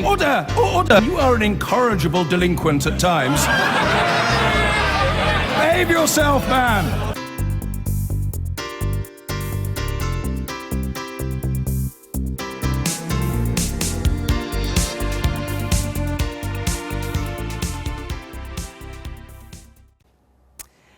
Order! Order! You are an incorrigible delinquent at times. Behave yourself, man!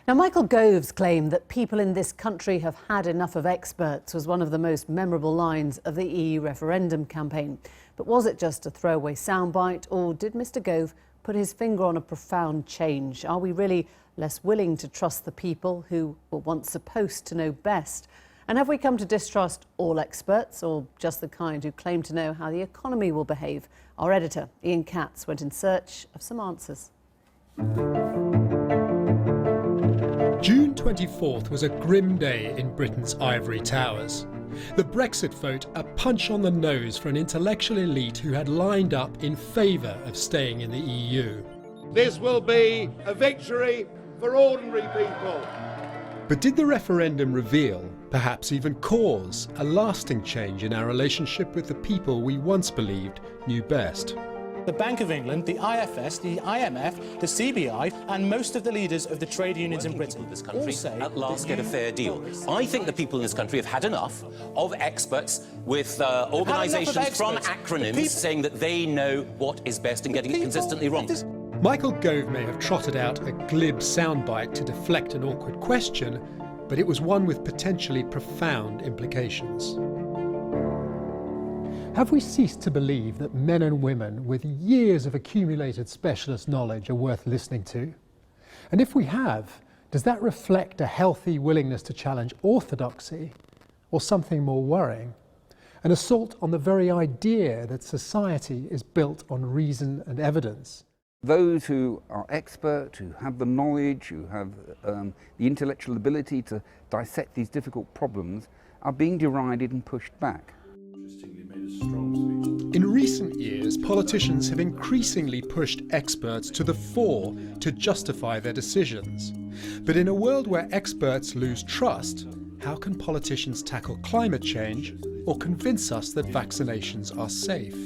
Now, Michael Gove's claim that people in this country have had enough of experts was one of the most memorable lines of the EU referendum campaign. But was it just a throwaway soundbite, or did Mr Gove put his finger on a profound change? Are we really less willing to trust the people who were once supposed to know best? And have we come to distrust all experts, or just the kind who claim to know how the economy will behave? Our editor, Ian Katz, went in search of some answers. June 24th was a grim day in Britain's ivory towers. The Brexit vote, a punch on the nose for an intellectual elite who had lined up in favour of staying in the EU. This will be a victory for ordinary people. But did the referendum reveal, perhaps even cause, a lasting change in our relationship with the people we once believed knew best? The Bank of England, the IFS, the IMF, the CBI and most of the leaders of the trade unions in Britain this country at last get a fair deal. I think the people in this country have had enough of experts with organisations from acronyms saying that they know what is best and getting it consistently wrong. Michael Gove may have trotted out a glib soundbite to deflect an awkward question, but it was one with potentially profound implications. Have we ceased to believe that men and women with years of accumulated specialist knowledge are worth listening to? And if we have, does that reflect a healthy willingness to challenge orthodoxy, or something more worrying, an assault on the very idea that society is built on reason and evidence? Those who are expert, who have the knowledge, who have the intellectual ability to dissect these difficult problems, are being derided and pushed back. In recent years, politicians have increasingly pushed experts to the fore to justify their decisions. But in a world where experts lose trust, how can politicians tackle climate change or convince us that vaccinations are safe?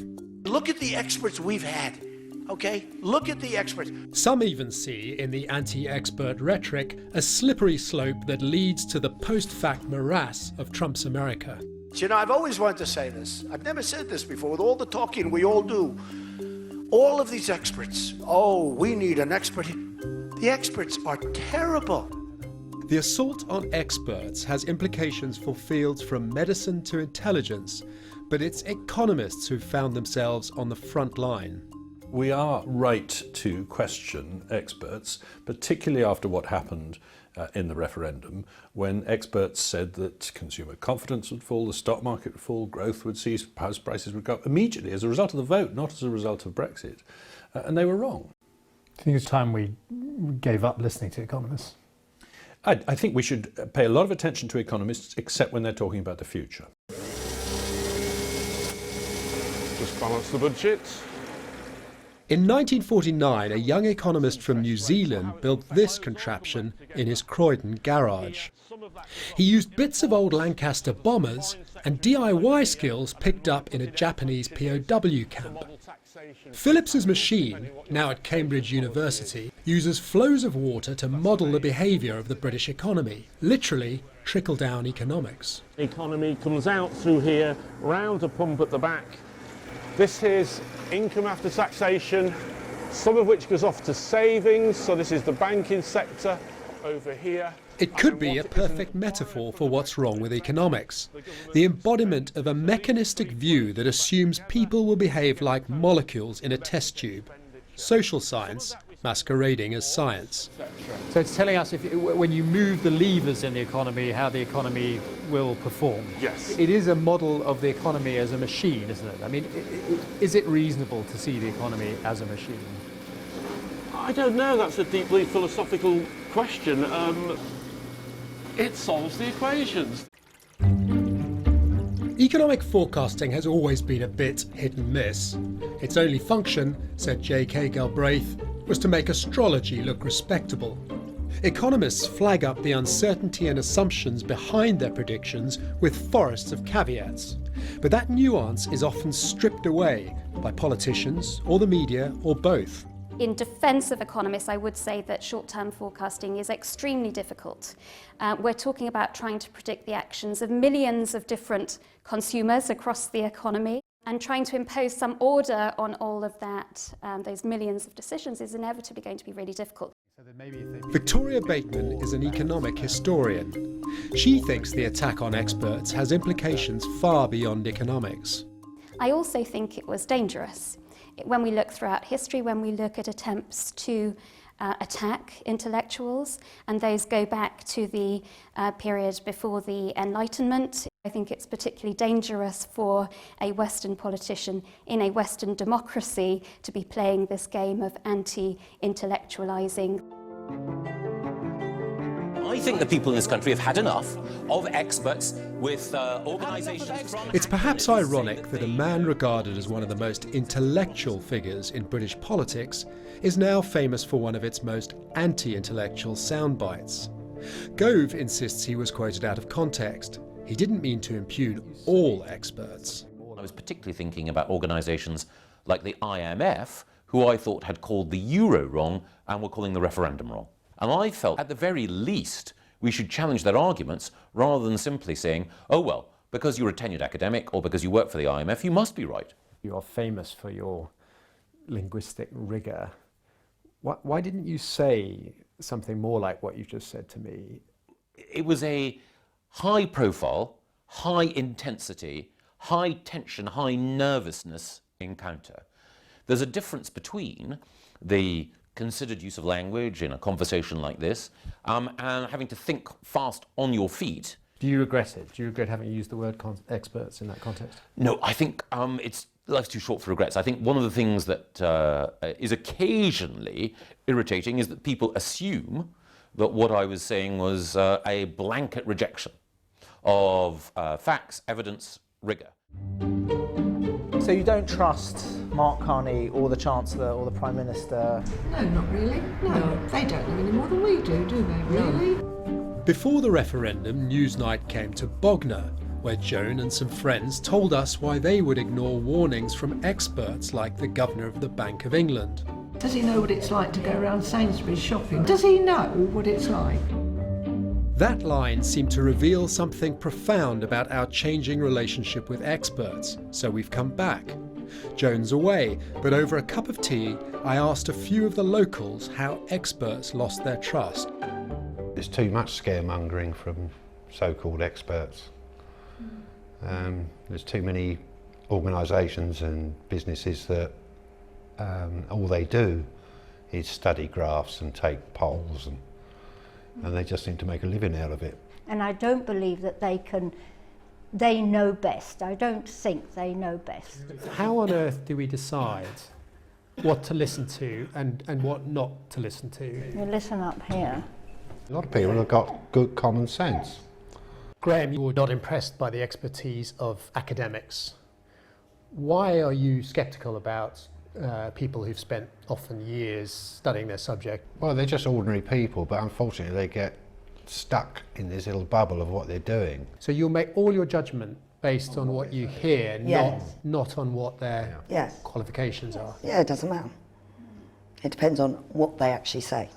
Look at the experts we've had, okay? Look at the experts. Some even see in the anti-expert rhetoric a slippery slope that leads to the post-fact morass of Trump's America. You know, I've always wanted to say this. I've never said this before. With all the talking we all do, all of these experts, oh, we need an expert. The experts are terrible. The assault on experts has implications for fields from medicine to intelligence, but it's economists who've found themselves on the front line. We are right to question experts, particularly after what happened in the referendum, when experts said that consumer confidence would fall, the stock market would fall, growth would cease, house prices would go up immediately as a result of the vote, not as a result of Brexit. And they were wrong. I think it's time we gave up listening to economists. I think we should pay a lot of attention to economists, except when they're talking about the future. Just balance the budget. In 1949, a young economist from New Zealand built this contraption in his Croydon garage. He used bits of old Lancaster bombers and DIY skills picked up in a Japanese POW camp. Phillips's machine, now at Cambridge University, uses flows of water to model the behaviour of the British economy, literally trickle-down economics. The economy comes out through here, round a pump at the back. This is income after taxation, some of which goes off to savings, so this is the banking sector over here. It could be a perfect metaphor for what's wrong with economics, the embodiment of a mechanistic view that assumes people will behave like molecules in a test tube. Social science masquerading as science. So it's telling us when you move the levers in the economy, how the economy will perform. Yes. It is a model of the economy as a machine, isn't it? I mean, is it reasonable to see the economy as a machine? I don't know, that's a deeply philosophical question. It solves the equations. Economic forecasting has always been a bit hit and miss. Its only function, said J.K. Galbraith, was to make astrology look respectable. Economists flag up the uncertainty and assumptions behind their predictions with forests of caveats. But that nuance is often stripped away by politicians or the media or both. In defence of economists, I would say that short-term forecasting is extremely difficult. We're talking about trying to predict the actions of millions of different consumers across the economy, and trying to impose some order on all of that, those millions of decisions, is inevitably going to be really difficult. Victoria Bateman is an economic historian. She thinks the attack on experts has implications far beyond economics. I also think it was dangerous. When we look throughout history, when we look at attempts to attack intellectuals, and those go back to the period before the Enlightenment, I think it's particularly dangerous for a Western politician in a Western democracy to be playing this game of anti-intellectualising. I think the people in this country have had enough of experts with organisations from... It's perhaps ironic that a man regarded as one of the most intellectual figures in British politics is now famous for one of its most anti-intellectual soundbites. Gove insists he was quoted out of context. He didn't mean to impugn all experts. I was particularly thinking about organisations like the IMF, who I thought had called the euro wrong and were calling the referendum wrong. And I felt, at the very least, we should challenge their arguments rather than simply saying, oh, well, because you're a tenured academic or because you work for the IMF, you must be right. You are famous for your linguistic rigour. Why didn't you say something more like what you just said to me? It was a high-profile, high-intensity, high-tension, high-nervousness encounter. There's a difference between the considered use of language in a conversation like this and having to think fast on your feet. Do you regret it? Do you regret having used the word experts in that context? No, I think life's too short for regrets. I think one of the things that is occasionally irritating is that people assume that what I was saying was a blanket rejection of facts, evidence, rigour. So you don't trust Mark Carney or the Chancellor or the Prime Minister? No, not really. No, they don't know any more than we do they, really? No. Before the referendum, Newsnight came to Bognor, where Joan and some friends told us why they would ignore warnings from experts like the Governor of the Bank of England. Does he know what it's like to go around Sainsbury's shopping? Does he know what it's like? That line seemed to reveal something profound about our changing relationship with experts, so we've come back. Joan's away, but over a cup of tea, I asked a few of the locals how experts lost their trust. There's too much scaremongering from so-called experts. There's too many organisations and businesses that all they do is study graphs and take polls, and they just seem to make a living out of it. And I don't believe that they know best. I don't think they know best. How on earth do we decide what to listen to and what not to listen to? You listen up here. A lot of people have got good common sense. Graham, you were not impressed by the expertise of academics. Why are you sceptical about people who've spent often years studying their subject? Well, they're just ordinary people, but unfortunately they get stuck in this little bubble of what they're doing. So you'll make all your judgment based on what you hear, Yes. not on what their Yes. qualifications are? Yeah, it doesn't matter. It depends on what they actually say.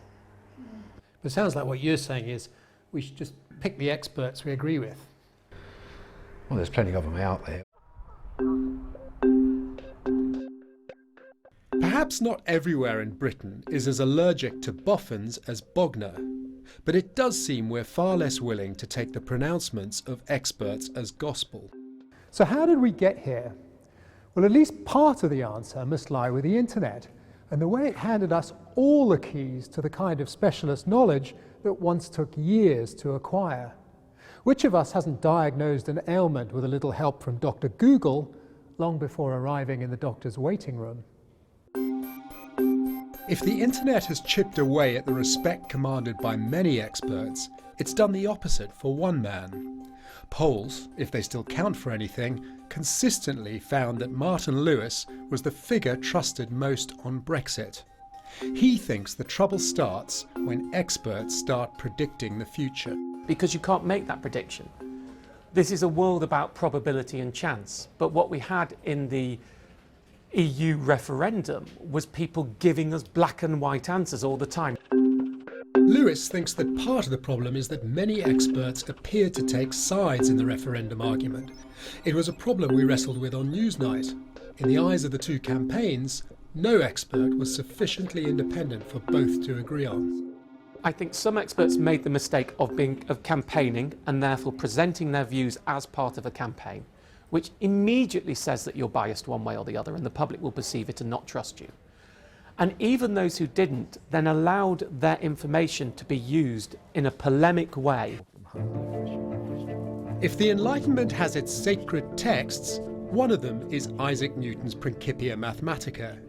But it sounds like what you're saying is we should just pick the experts we agree with. Well, there's plenty of them out there. Perhaps not everywhere in Britain is as allergic to boffins as Bognor, but it does seem we're far less willing to take the pronouncements of experts as gospel. So how did we get here? Well, at least part of the answer must lie with the internet and the way it handed us all the keys to the kind of specialist knowledge that once took years to acquire. Which of us hasn't diagnosed an ailment with a little help from Dr. Google long before arriving in the doctor's waiting room? If the internet has chipped away at the respect commanded by many experts, it's done the opposite for one man. Polls, if they still count for anything, consistently found that Martin Lewis was the figure trusted most on Brexit. He thinks the trouble starts when experts start predicting the future. Because you can't make that prediction. This is a world about probability and chance, but what we had in the EU referendum was people giving us black and white answers all the time. Lewis thinks that part of the problem is that many experts appeared to take sides in the referendum argument. It was a problem we wrestled with on Newsnight. In the eyes of the two campaigns, no expert was sufficiently independent for both to agree on. I think some experts made the mistake of campaigning and therefore presenting their views as part of a campaign, which immediately says that you're biased one way or the other and the public will perceive it and not trust you. And even those who didn't then allowed their information to be used in a polemic way. If the Enlightenment has its sacred texts, one of them is Isaac Newton's Principia Mathematica.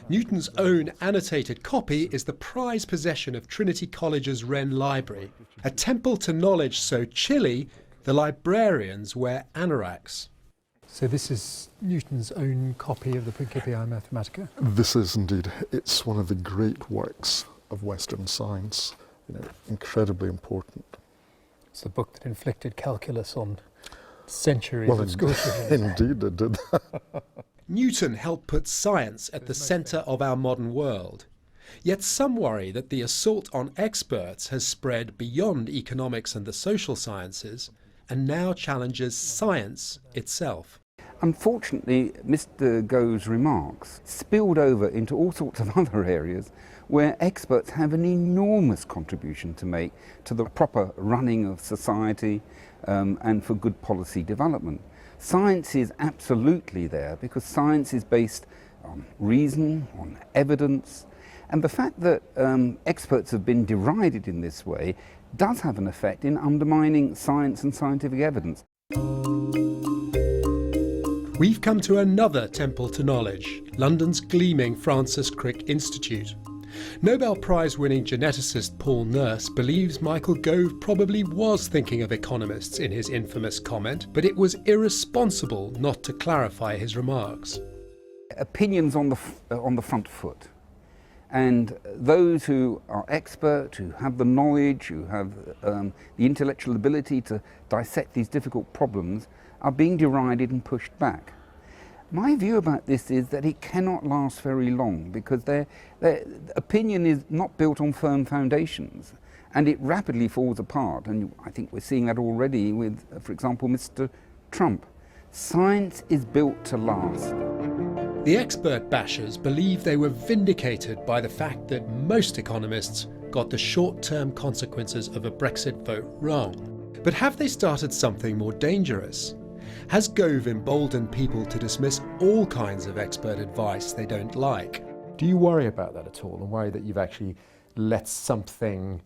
Newton's own annotated copy is the prized possession of Trinity College's Wren Library, a temple to knowledge so chilly the librarians wear anoraks. So this is Newton's own copy of the Principia Mathematica? This is indeed. It's one of the great works of Western science, incredibly important. It's the book that inflicted calculus on centuries of school students. Indeed it did. Newton helped put science at the centre of our modern world. Yet some worry that the assault on experts has spread beyond economics and the social sciences and now challenges science itself. Unfortunately, Mr. Gove's remarks spilled over into all sorts of other areas where experts have an enormous contribution to make to the proper running of society and for good policy development. Science is absolutely there because science is based on reason, on evidence, and the fact that experts have been derided in this way does have an effect in undermining science and scientific evidence. We've come to another temple to knowledge, London's gleaming Francis Crick Institute. Nobel Prize-winning geneticist Paul Nurse believes Michael Gove probably was thinking of economists in his infamous comment, but it was irresponsible not to clarify his remarks. Opinions on the front foot. And those who are expert, who have the knowledge, who have the intellectual ability to dissect these difficult problems, are being derided and pushed back. My view about this is that it cannot last very long because their opinion is not built on firm foundations and it rapidly falls apart. And I think we're seeing that already with, for example, Mr. Trump. Science is built to last. The expert bashers believe they were vindicated by the fact that most economists got the short-term consequences of a Brexit vote wrong. But have they started something more dangerous? Has Gove emboldened people to dismiss all kinds of expert advice they don't like? Do you worry about that at all and worry that you've actually let something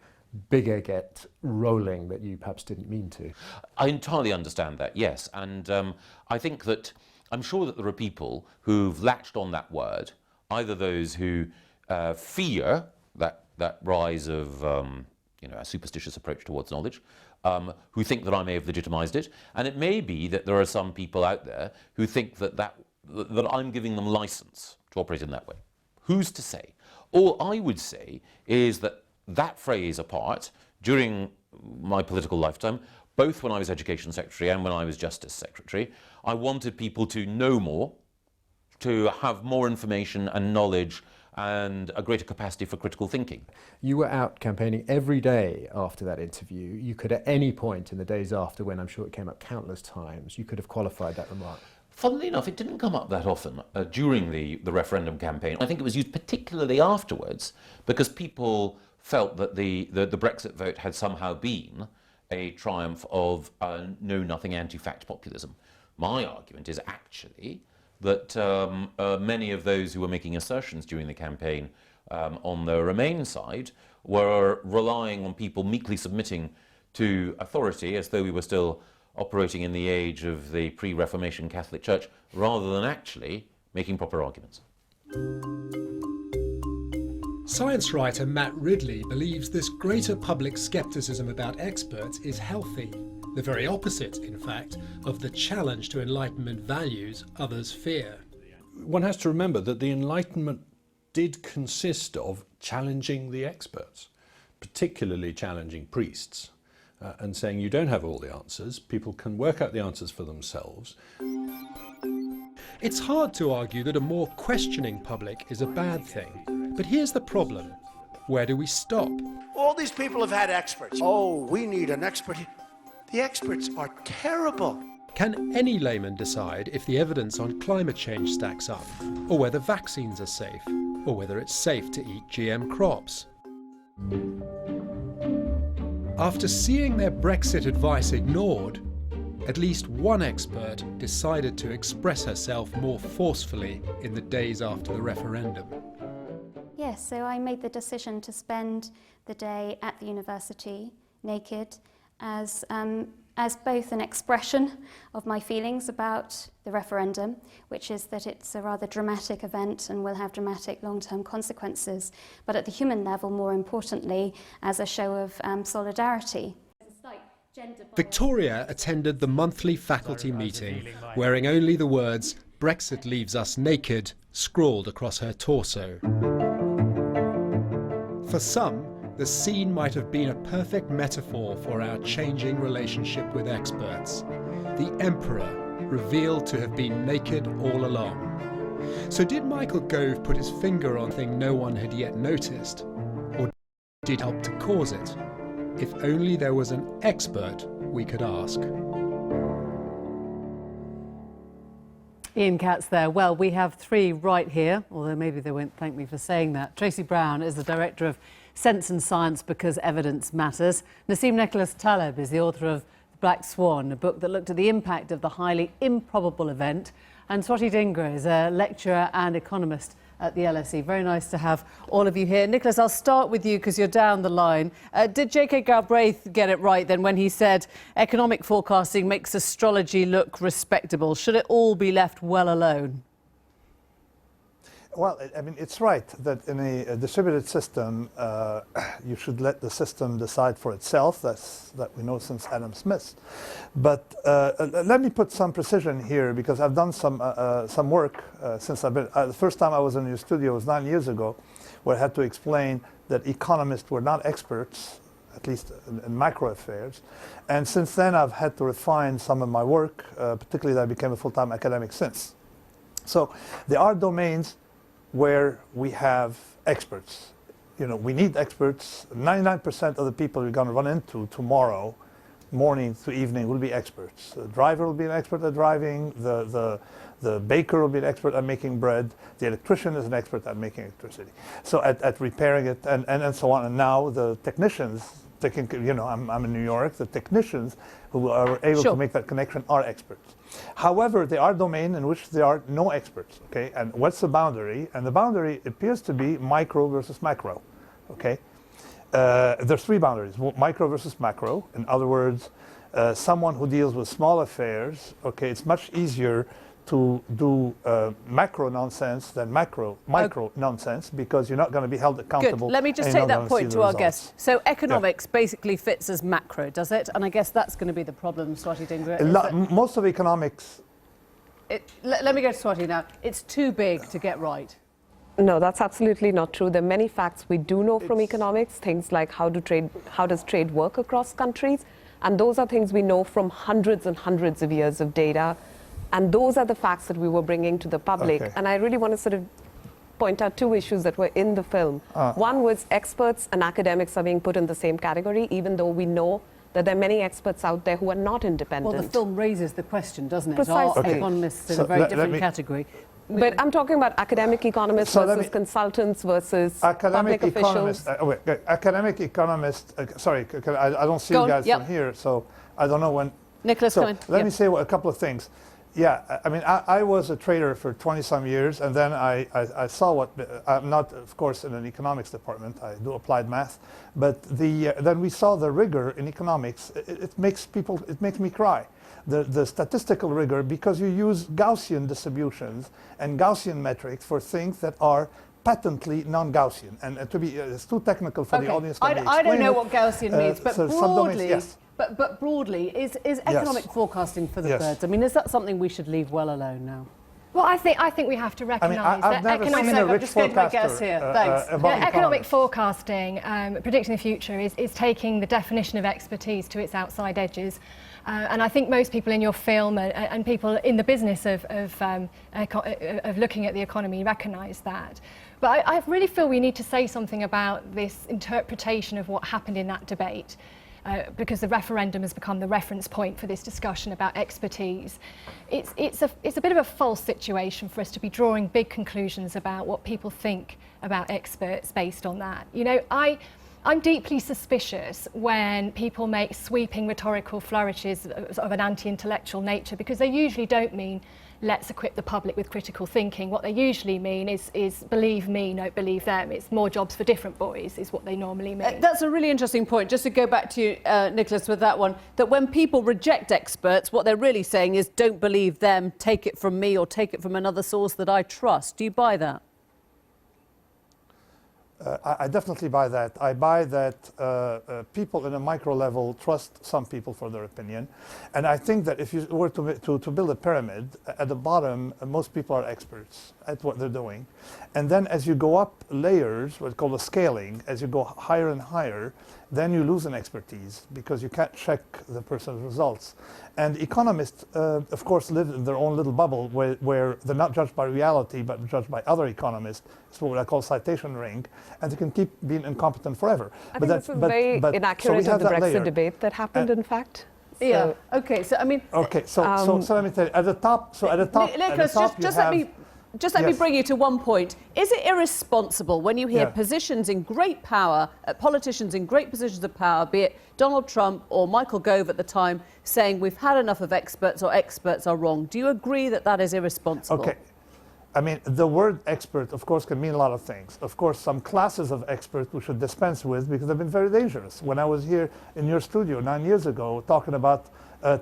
bigger get rolling that you perhaps didn't mean to? I entirely understand that, yes. And I think that I'm sure that there are people who've latched on that word, either those who fear that rise of a superstitious approach towards knowledge, who think that I may have legitimised it, and it may be that there are some people out there who think that I'm giving them licence to operate in that way. Who's to say? All I would say is that phrase apart, during my political lifetime, both when I was Education Secretary and when I was Justice Secretary, I wanted people to know more, to have more information and knowledge and a greater capacity for critical thinking. You were out campaigning every day after that interview. You could at any point in the days after, when I'm sure it came up countless times, you could have qualified that remark. Funnily enough, it didn't come up that often during the referendum campaign. I think it was used particularly afterwards because people felt that the Brexit vote had somehow been a triumph of know-nothing anti-fact populism. My argument is actually that many of those who were making assertions during the campaign on the Remain side were relying on people meekly submitting to authority as though we were still operating in the age of the pre-Reformation Catholic Church, rather than actually making proper arguments. Science writer Matt Ridley believes this greater public scepticism about experts is healthy, the very opposite, in fact, of the challenge to Enlightenment values others fear. One has to remember that the Enlightenment did consist of challenging the experts, particularly challenging priests, and saying you don't have all the answers, people can work out the answers for themselves. It's hard to argue that a more questioning public is a bad thing. But here's the problem. Where do we stop? All these people have had experts. Oh, we need an expert. The experts are terrible. Can any layman decide if the evidence on climate change stacks up, or whether vaccines are safe, or whether it's safe to eat GM crops? After seeing their Brexit advice ignored, at least one expert decided to express herself more forcefully in the days after the referendum. Yes, so I made the decision to spend the day at the university naked as both an expression of my feelings about the referendum, which is that it's a rather dramatic event and will have dramatic long-term consequences, but at the human level, more importantly, as a show of solidarity. Victoria attended the monthly faculty meeting, wearing only the words, "Brexit leaves us naked," scrawled across her torso. For some, the scene might have been a perfect metaphor for our changing relationship with experts. The Emperor, revealed to have been naked all along. So did Michael Gove put his finger on a thing no one had yet noticed? Or did he help to cause it? If only there was an expert we could ask. Ian Katz there. Well, we have three right here, although maybe they won't thank me for saying that. Tracy Brown is the Director of Sense and Science Because Evidence Matters. Nassim Nicholas Taleb is the author of The Black Swan, a book that looked at the impact of the highly improbable event. And Swati Dhingra is a lecturer and economist at the LSE. Very nice to have all of you here. Nicholas, I'll start with you because you're down the line. Did J.K. Galbraith get it right then when he said economic forecasting makes astrology look respectable? Should it all be left well alone? Well, I mean, it's right that in a distributed system, you should let the system decide for itself. That we know since Adam Smith. But let me put some precision here because I've done some work since I've been. The first time I was in your studio was 9 years ago, where I had to explain that economists were not experts, at least in macro affairs. And since then, I've had to refine some of my work, particularly that I became a full-time academic since. So there are domains where we have experts. You know, we need experts. 99% of the people we're going to run into tomorrow, morning to evening, will be experts. The driver will be an expert at driving. The baker will be an expert at making bread. The electrician is an expert at making electricity. So at repairing it and so on. And now the technicians, you know, I'm in New York. The technicians who are able to make that connection are experts. However, there are domains in which there are no experts, okay? And what's the boundary? And the boundary appears to be micro versus macro, okay? There's three boundaries, micro versus macro. In other words, someone who deals with small affairs, okay, it's much easier to do macro nonsense than micro nonsense because you're not going to be held accountable. Good. Let me just take that point to our guest. So economics basically fits as macro, does it? And I guess that's going to be the problem, Swati Dhingra. Most of economics... Let me go to Swati now. It's too big to get right. No, that's absolutely not true. There are many facts we do know from economics, things like how does trade work across countries, and those are things we know from hundreds and hundreds of years of data. And those are the facts that we were bringing to the public. Okay. And I really want to sort of point out two issues that were in the film. One was experts and academics are being put in the same category, even though we know that there are many experts out there who are not independent. Well, the film raises the question, doesn't it? Precisely. Are economists in a very different category? But I'm talking about academic economists versus consultants versus public officials. Academic economists, sorry, I don't see you guys from here, so I don't know when. Nicholas, come in. Let me say a couple of things. Yeah, I mean, I was a trader for 20-some years, and then I saw what, I'm not, of course, in an economics department, I do applied math, but then we saw the rigor in economics. It makes me cry. The statistical rigor, because you use Gaussian distributions and Gaussian metrics for things that are patently non-Gaussian. And to be, it's too technical for the audience. I don't know what Gaussian means, but so broadly, yes. But broadly, is economic forecasting for the birds? I mean, is that something we should leave well alone now? Well, I think we have to recognise that economic forecasting, predicting the future, is taking the definition of expertise to its outside edges. And I think most people in your film and people in the business of looking at the economy recognise that. But I really feel we need to say something about this interpretation of what happened in that debate. Because the referendum has become the reference point for this discussion about expertise. It's a bit of a false situation for us to be drawing big conclusions about what people think about experts based on that. You know, I'm deeply suspicious when people make sweeping rhetorical flourishes of an anti-intellectual nature, because they usually don't mean let's equip the public with critical thinking. What they usually mean is believe me, don't believe them. It's more jobs for different boys is what they normally mean. That's a really interesting point. Just to go back to you, Nicholas, with that one, that when people reject experts, what they're really saying is don't believe them, take it from me or take it from another source that I trust. Do you buy that? I definitely buy that. I buy that people in a micro level trust some people for their opinion. And I think that if you were to build a pyramid, at the bottom, most people are experts at what they're doing. And then as you go up layers, what's called a scaling, as you go higher and higher, then you lose an expertise because you can't check the person's results. And economists, of course, live in their own little bubble where they're not judged by reality, but judged by other economists. It's what I call citation ring, and they can keep being incompetent forever. I think this is very inaccurate of the Brexit debate that happened, in fact. Yeah. Okay. So I mean. Okay. So let me tell you, at the top. So at the top. Nicholas, just let me bring you to one point. Is it irresponsible when you hear positions in great power, politicians in great positions of power, be it Donald Trump or Michael Gove at the time, saying we've had enough of experts or experts are wrong? Do you agree that that is irresponsible? Okay. I mean, the word expert, of course, can mean a lot of things. Of course, some classes of experts we should dispense with because they've been very dangerous. When I was here in your studio 9 years ago talking about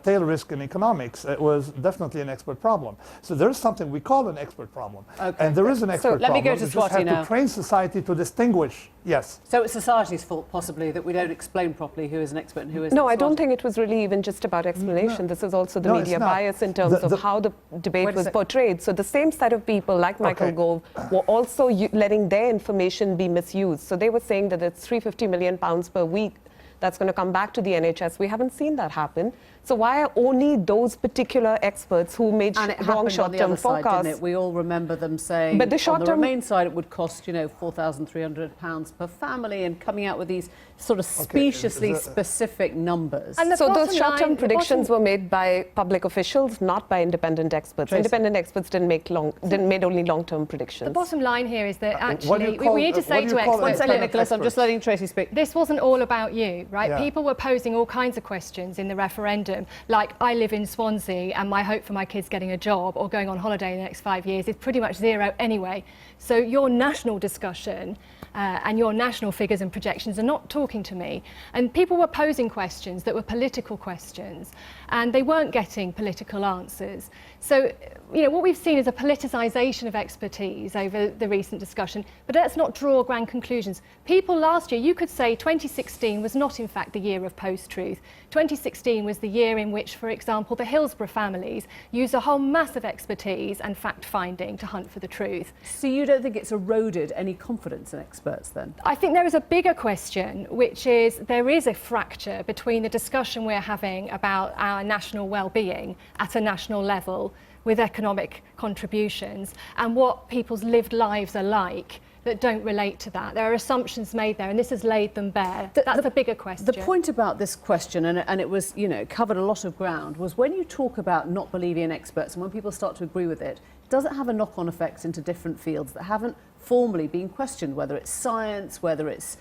tail risk in economics, it was definitely an expert problem. So there is something we call an expert problem. Okay. And there is an expert problem. So let me go to We just have now. to train society to distinguish. Yes. So it's society's fault, possibly, that we don't explain properly who is an expert and who isn't. No, I don't think it was really even just about explanation. This is also the media bias in terms of how the debate was portrayed. So the same set of people, like Michael Gove, were also letting their information be misused. So they were saying that it's £350 million per week that's going to come back to the NHS. We haven't seen that happen. So why are only those particular experts who made wrong short-term forecasts? Didn't it? We all remember them saying but the on the Remain side it would cost, you know, £4,300 per family, and coming out with these sort of speciously specific numbers. And so those short-term predictions were made by public officials, not by independent experts. Tracy. Independent experts didn't make only long-term predictions. The bottom line here is that actually we need to say to experts. One second, Nicholas, I'm just letting Tracy speak. This wasn't all about you, right? Yeah. People were posing all kinds of questions in the referendum, like I live in Swansea and my hope for my kids getting a job or going on holiday in the next 5 years is pretty much zero anyway. So your national discussion and your national figures and projections are not talking to me. And people were posing questions that were political questions, and they weren't getting political answers. So, you know, what we've seen is a politicisation of expertise over the recent discussion, but let's not draw grand conclusions. People last year, you could say 2016 was not in fact the year of post-truth. 2016 was the year in which, for example, the Hillsborough families used a whole mass of expertise and fact-finding to hunt for the truth. So you don't think it's eroded any confidence in experts then? I think there is a bigger question, which is there is a fracture between the discussion we're having about our national well-being at a national level with economic contributions and what people's lived lives are like that don't relate to that. There are assumptions made there, and this has laid them bare. That's a bigger question. The point about this question, and it was, you know, covered a lot of ground, was when you talk about not believing in experts and when people start to agree with it, does it have a knock-on effects into different fields that haven't formally been questioned, whether it's science, whether it's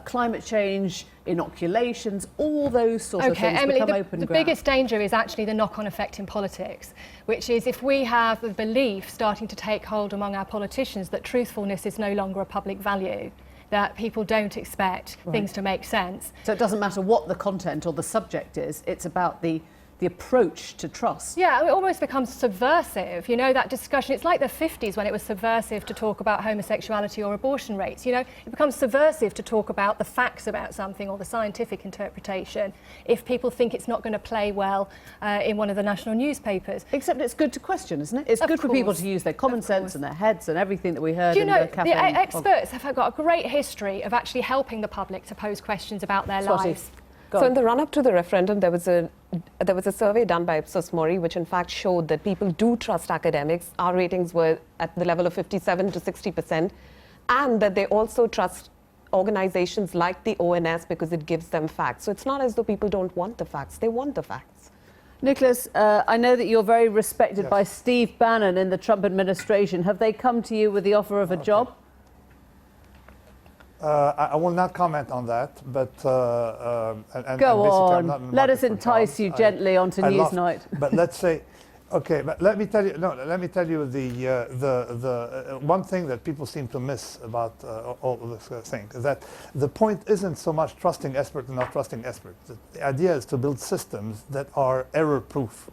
climate change, inoculations, all those sorts of things Emily, become open the ground. biggest danger is actually the knock-on effect in politics, which is if we have the belief starting to take hold among our politicians that truthfulness is no longer a public value, that people don't expect things to make sense. So it doesn't matter what the content or the subject is, it's about the approach to trust. Yeah, it almost becomes subversive, you know, that discussion. It's like the 50s when it was subversive to talk about homosexuality or abortion rates. You know, it becomes subversive to talk about the facts about something or the scientific interpretation if people think it's not going to play well in one of the national newspapers. Except it's good to question, isn't it? It's good for people to use their common sense and their heads and everything that we heard in the cafe. The experts have got a great history of actually helping the public to pose questions about their lives. So in the run-up to the referendum, there was a survey done by Ipsos Mori, which in fact showed that people do trust academics. Our ratings were at the level of 57 to 60%, and that they also trust organizations like the ONS because it gives them facts. So it's not as though people don't want the facts, they want the facts. Nicholas, I know that you're very respected by Steve Bannon in the Trump administration. Have they come to you with the offer of a job? I will not comment on that, but Go on, let us entice you gently onto Newsnight. But let's say, okay, but let me tell you, let me tell you the one thing that people seem to miss about all of this thing is that the point isn't so much trusting experts and not trusting experts. The idea is to build systems that are error-proof.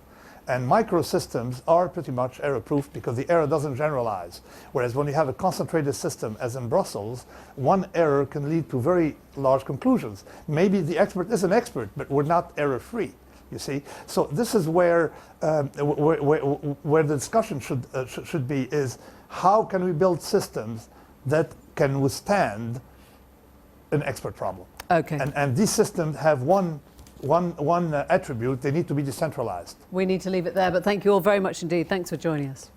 And microsystems are pretty much error-proof because the error doesn't generalize. Whereas when you have a concentrated system, as in Brussels, one error can lead to very large conclusions. Maybe the expert is an expert, but we're not error-free, you see. So this is where the discussion should be, is how can we build systems that can withstand an expert problem? Okay. And these systems have one attribute: they need to be decentralized. We need to leave it there, but thank you all very much indeed. Thanks for joining us.